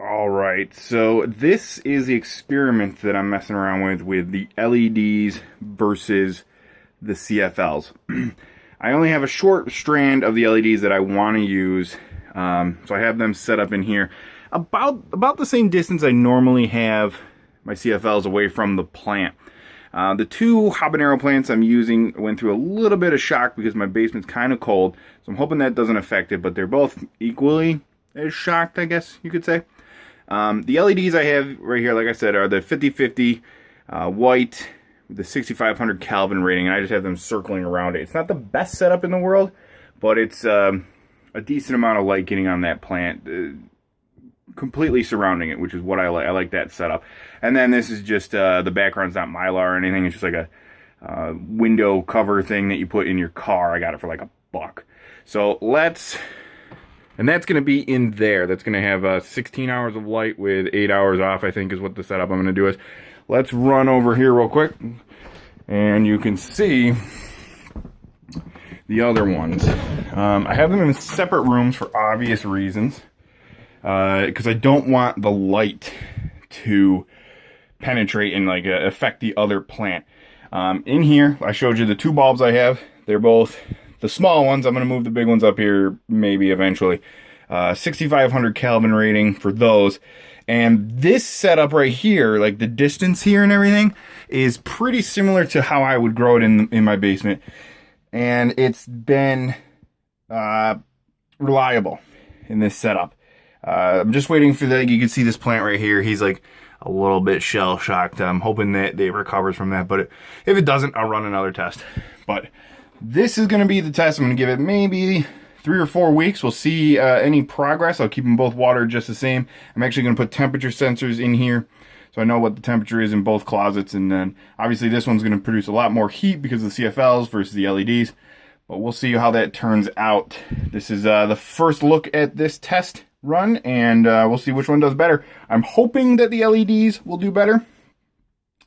All right, so this is the experiment that I'm messing around with the LEDs versus the CFLs. I only have a short strand of the LEDs that I want to use, so I have them set up in here about the same distance I normally have my CFLs away from the plant. The two habanero plants I'm using went through a little bit of shock because my basement's kind of cold, so I'm hoping that doesn't affect it, but they're both equally as shocked, I guess you could say. The LEDs I have right here, like I said, are the 50/50 white with the 6500 Kelvin rating, and I just have them circling around it. It's not the best setup in the world, but it's a decent amount of light getting on that plant, completely surrounding it, which is what I like. I like that setup. And then this is just, the background's not Mylar or anything. It's just like a window cover thing that you put in your car. I got it for like $1. So and that's going to be in there. That's going to have 16 hours of light with 8 hours off, I think is what the setup I'm going to do is. Let's run over here real quick, and you can see the other ones. I have them in separate rooms for obvious reasons, because I don't want the light to penetrate and like affect the other plant. In here, I showed you the two bulbs I have. They're both the small ones. I'm going to move the big ones up here maybe eventually. 6500 Kelvin rating for those. And this setup right here, like the distance here and everything, is pretty similar to how I would grow it in my basement. And it's been reliable in this setup. I'm just waiting for you can see this plant right here. He's like a little bit shell shocked. I'm hoping that it recovers from that. But if it doesn't, I'll run another test. But this is going to be the test. I'm going to give it maybe 3 or 4 weeks. We'll see any progress. I'll keep them both watered just the same. I'm actually going to put temperature sensors in here so I know what the temperature is in both closets. And then obviously this one's going to produce a lot more heat because of the CFLs versus the LEDs. But we'll see how that turns out. This is the first look at this test run, and we'll see which one does better. I'm hoping that the LEDs will do better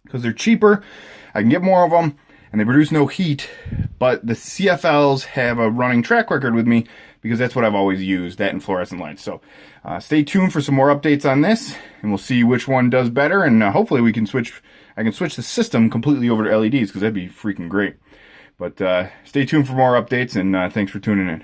because they're cheaper. I can get more of them, and they produce no heat, but the CFLs have a running track record with me because that's what I've always used, that and fluorescent lights. So stay tuned for some more updates on this, and we'll see which one does better, and hopefully I can switch the system completely over to LEDs because that'd be freaking great. But stay tuned for more updates, and thanks for tuning in.